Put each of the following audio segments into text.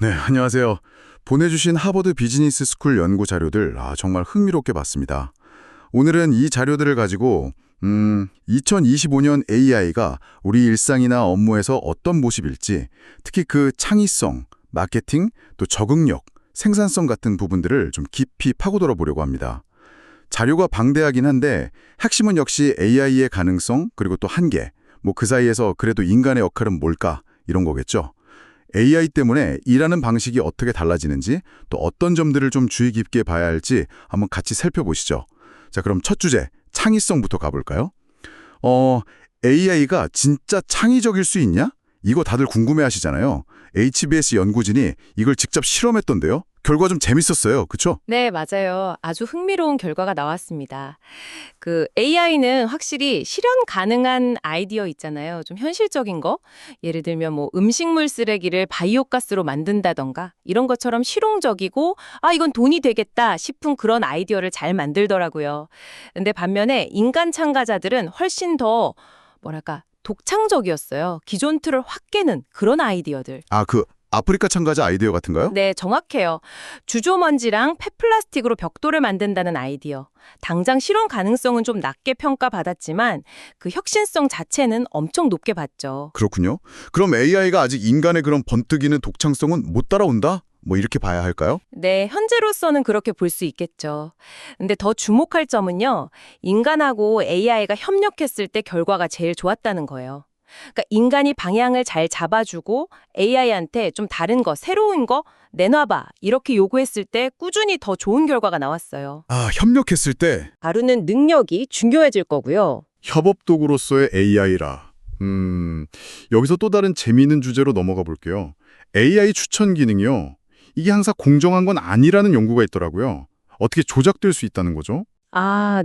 네, 안녕하세요. 보내주신 하버드 비즈니스 스쿨 연구 자료들 정말 흥미롭게 봤습니다. 오늘은 이 자료들을 가지고 2025년 AI가 우리 일상이나 업무에서 어떤 모습일지, 특히 그 창의성, 마케팅, 또 적응력, 생산성 같은 부분들을 좀 깊이 파고들어 보려고 합니다. 자료가 방대하긴 한데 핵심은 역시 AI의 가능성, 그리고 또 한계, 그 사이에서 그래도 인간의 역할은 뭘까 이런 거겠죠. AI 때문에 일하는 방식이 어떻게 달라지는지, 또 어떤 점들을 좀 주의 깊게 봐야 할지 한번 같이 살펴보시죠. 자, 그럼 첫 주제, 창의성부터 가볼까요? AI가 진짜 창의적일 수 있냐? 이거 다들 궁금해하시잖아요. HBS 연구진이 이걸 직접 실험했던데요. 결과 좀 재밌었어요. 그쵸? 네, 맞아요. 아주 흥미로운 결과가 나왔습니다. AI는 확실히 실현 가능한 아이디어 있잖아요. 좀 현실적인 거. 예를 들면 음식물 쓰레기를 바이오가스로 만든다던가 이런 것처럼 실용적이고 이건 돈이 되겠다 싶은 그런 아이디어를 잘 만들더라고요. 근데 반면에 인간 참가자들은 훨씬 더 뭐랄까 독창적이었어요. 기존 틀을 확 깨는 그런 아이디어들. 그 아프리카 참가자 아이디어 같은가요? 네, 정확해요. 주조먼지랑 폐플라스틱으로 벽돌을 만든다는 아이디어. 당장 실현 가능성은 좀 낮게 평가받았지만 그 혁신성 자체는 엄청 높게 봤죠. 그렇군요. 그럼 AI가 아직 인간의 그런 번뜩이는 독창성은 못 따라온다? 이렇게 봐야 할까요? 네, 현재로서는 그렇게 볼 수 있겠죠. 근데 더 주목할 점은요, 인간하고 AI가 협력했을 때 결과가 제일 좋았다는 거예요. 그러니까 인간이 방향을 잘 잡아주고 AI한테 좀 다른 거, 새로운 거 내놔봐 이렇게 요구했을 때 꾸준히 더 좋은 결과가 나왔어요. 협력했을 때 다루는 능력이 중요해질 거고요. 협업 도구로서의 AI라. 여기서 또 다른 재미있는 주제로 넘어가 볼게요. AI 추천 기능이요. 이게 항상 공정한 건 아니라는 연구가 있더라고요. 어떻게 조작될 수 있다는 거죠?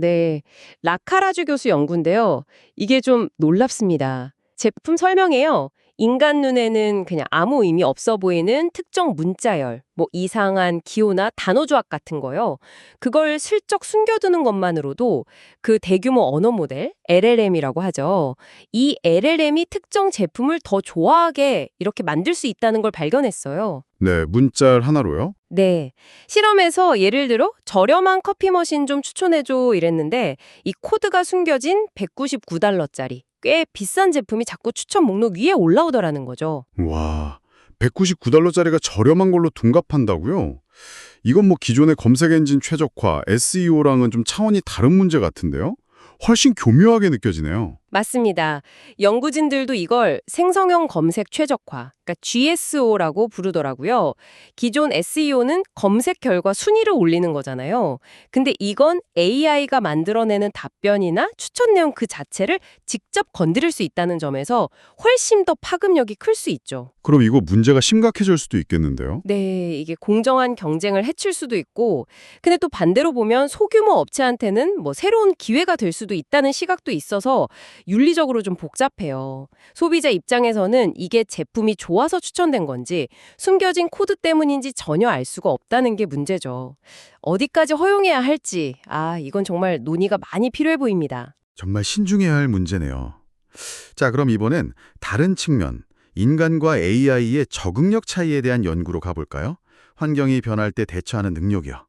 네. 라카라주 교수 연구인데요. 이게 좀 놀랍습니다. 제품 설명에요. 인간 눈에는 그냥 아무 의미 없어 보이는 특정 문자열, 이상한 기호나 단어 조합 같은 거요. 그걸 슬쩍 숨겨두는 것만으로도 그 대규모 언어 모델, LLM이라고 하죠. 이 LLM이 특정 제품을 더 좋아하게 이렇게 만들 수 있다는 걸 발견했어요. 네, 문자 하나로요? 네. 실험에서 예를 들어 저렴한 커피 머신 좀 추천해줘 이랬는데 이 코드가 숨겨진 $199짜리 꽤 비싼 제품이 자꾸 추천 목록 위에 올라오더라는 거죠. 와, $199짜리가 저렴한 걸로 둔갑한다고요? 이건 기존의 검색 엔진 최적화, SEO랑은 좀 차원이 다른 문제 같은데요? 훨씬 교묘하게 느껴지네요. 맞습니다. 연구진들도 이걸 생성형 검색 최적화, 그러니까 GSO라고 부르더라고요. 기존 SEO는 검색 결과 순위를 올리는 거잖아요. 근데 이건 AI가 만들어내는 답변이나 추천 내용 그 자체를 직접 건드릴 수 있다는 점에서 훨씬 더 파급력이 클 수 있죠. 그럼 이거 문제가 심각해질 수도 있겠는데요? 네, 이게 공정한 경쟁을 해칠 수도 있고, 근데 또 반대로 보면 소규모 업체한테는 새로운 기회가 될 수도 있다는 시각도 있어서 윤리적으로 좀 복잡해요. 소비자 입장에서는 이게 제품이 좋아서 추천된 건지 숨겨진 코드 때문인지 전혀 알 수가 없다는 게 문제죠. 어디까지 허용해야 할지, 이건 정말 논의가 많이 필요해 보입니다. 정말 신중해야 할 문제네요. 자, 그럼 이번엔 다른 측면, 인간과 AI의 적응력 차이에 대한 연구로 가볼까요? 환경이 변할 때 대처하는 능력이요.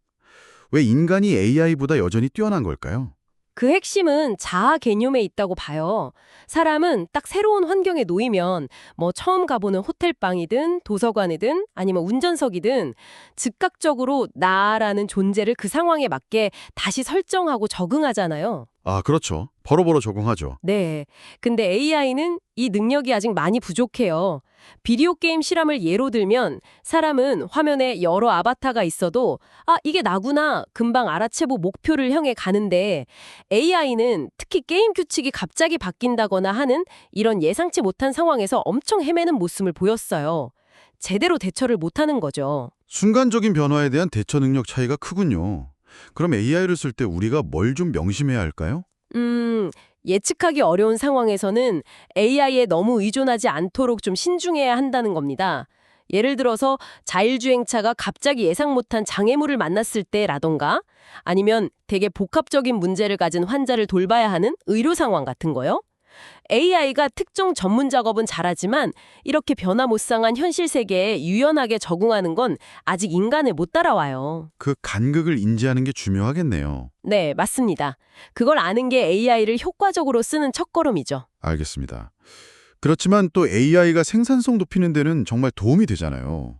왜 인간이 AI보다 여전히 뛰어난 걸까요? 그 핵심은 자아 개념에 있다고 봐요. 사람은 딱 새로운 환경에 놓이면 처음 가보는 호텔방이든 도서관이든 아니면 운전석이든 즉각적으로 나라는 존재를 그 상황에 맞게 다시 설정하고 적응하잖아요. 그렇죠. 버러버러 적응하죠. 네. 근데 AI는 이 능력이 아직 많이 부족해요. 비디오 게임 실험을 예로 들면 사람은 화면에 여러 아바타가 있어도 이게 나구나 금방 알아채고 목표를 향해 가는데 AI는 특히 게임 규칙이 갑자기 바뀐다거나 하는 이런 예상치 못한 상황에서 엄청 헤매는 모습을 보였어요. 제대로 대처를 못하는 거죠. 순간적인 변화에 대한 대처 능력 차이가 크군요. 그럼 AI를 쓸 때 우리가 뭘 좀 명심해야 할까요? 예측하기 어려운 상황에서는 AI에 너무 의존하지 않도록 좀 신중해야 한다는 겁니다. 예를 들어서 자율주행차가 갑자기 예상 못한 장애물을 만났을 때라던가 아니면 되게 복합적인 문제를 가진 환자를 돌봐야 하는 의료 상황 같은 거요. AI가 특정 전문 작업은 잘하지만 이렇게 변화무쌍한 현실 세계에 유연하게 적응하는 건 아직 인간을 못 따라와요. 그 간극을 인지하는 게 중요하겠네요. 네, 맞습니다. 그걸 아는 게 AI를 효과적으로 쓰는 첫걸음이죠. 알겠습니다. 그렇지만 또 AI가 생산성 높이는 데는 정말 도움이 되잖아요.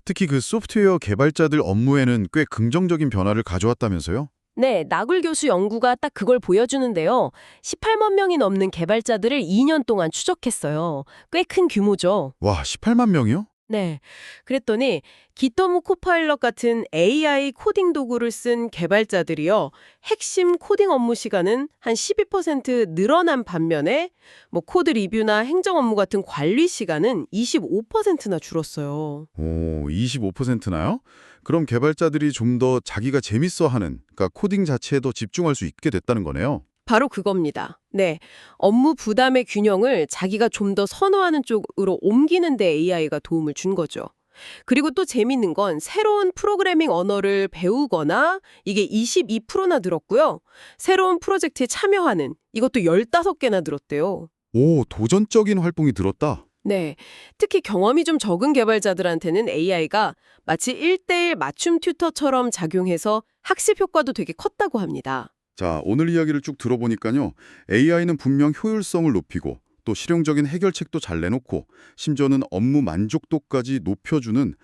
특히 그 소프트웨어 개발자들 업무에는 꽤 긍정적인 변화를 가져왔다면서요? 네, 나굴 교수 연구가 딱 그걸 보여주는데요. 18만 명이 넘는 개발자들을 2년 동안 추적했어요. 꽤 큰 규모죠. 와, 18만 명이요? 네. 그랬더니 기터무 코파일럿 같은 AI 코딩 도구를 쓴 개발자들이요. 핵심 코딩 업무 시간은 한 12% 늘어난 반면에 코드 리뷰나 행정 업무 같은 관리 시간은 25%나 줄었어요. 오, 25%나요? 그럼 개발자들이 좀 더 자기가 재밌어 하는, 그러니까 코딩 자체에 더 집중할 수 있게 됐다는 거네요. 바로 그겁니다. 네. 업무 부담의 균형을 자기가 좀 더 선호하는 쪽으로 옮기는 데 AI가 도움을 준 거죠. 그리고 또 재밌는 건 새로운 프로그래밍 언어를 배우거나 이게 22%나 늘었고요. 새로운 프로젝트에 참여하는 이것도 15개나 늘었대요. 오, 도전적인 활동이 들었다. 네. 특히 경험이 좀 적은 개발자들한테는 AI가 마치 1:1 맞춤 튜터처럼 작용해서 학습 효과도 되게 컸다고 합니다. 자, 오늘 이야기를 쭉 들어보니까요. AI는 분명 효율성을 높이고 또 실용적인 해결책도 잘 내놓고 심지어는 업무 만족도까지 높여주는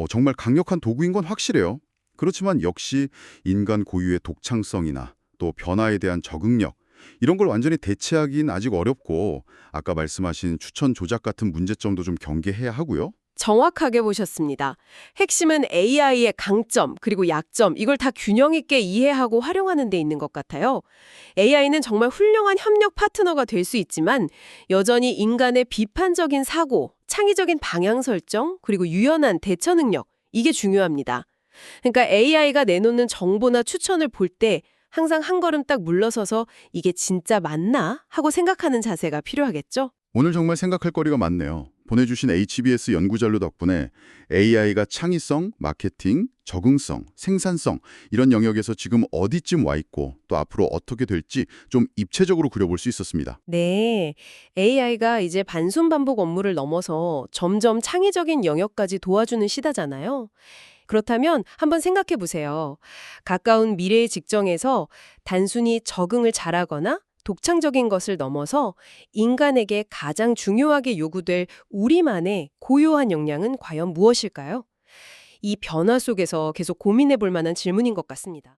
정말 강력한 도구인 건 확실해요. 그렇지만 역시 인간 고유의 독창성이나 또 변화에 대한 적응력 이런 걸 완전히 대체하긴 아직 어렵고 아까 말씀하신 추천 조작 같은 문제점도 좀 경계해야 하고요. 정확하게 보셨습니다. 핵심은 AI의 강점 그리고 약점 이걸 다 균형 있게 이해하고 활용하는 데 있는 것 같아요. AI는 정말 훌륭한 협력 파트너가 될 수 있지만 여전히 인간의 비판적인 사고, 창의적인 방향 설정 그리고 유연한 대처 능력 이게 중요합니다. 그러니까 AI가 내놓는 정보나 추천을 볼 때 항상 한 걸음 딱 물러서서 이게 진짜 맞나 하고 생각하는 자세가 필요하겠죠? 오늘 정말 생각할 거리가 많네요. 보내주신 HBS 연구자료 덕분에 AI가 창의성, 마케팅, 적응성, 생산성 이런 영역에서 지금 어디쯤 와 있고 또 앞으로 어떻게 될지 좀 입체적으로 그려볼 수 있었습니다. 네, AI가 이제 반순반복 업무를 넘어서 점점 창의적인 영역까지 도와주는 시대잖아요. 그렇다면 한번 생각해 보세요. 가까운 미래의 직정에서 단순히 적응을 잘하거나 독창적인 것을 넘어서 인간에게 가장 중요하게 요구될 우리만의 고유한 역량은 과연 무엇일까요? 이 변화 속에서 계속 고민해 볼 만한 질문인 것 같습니다.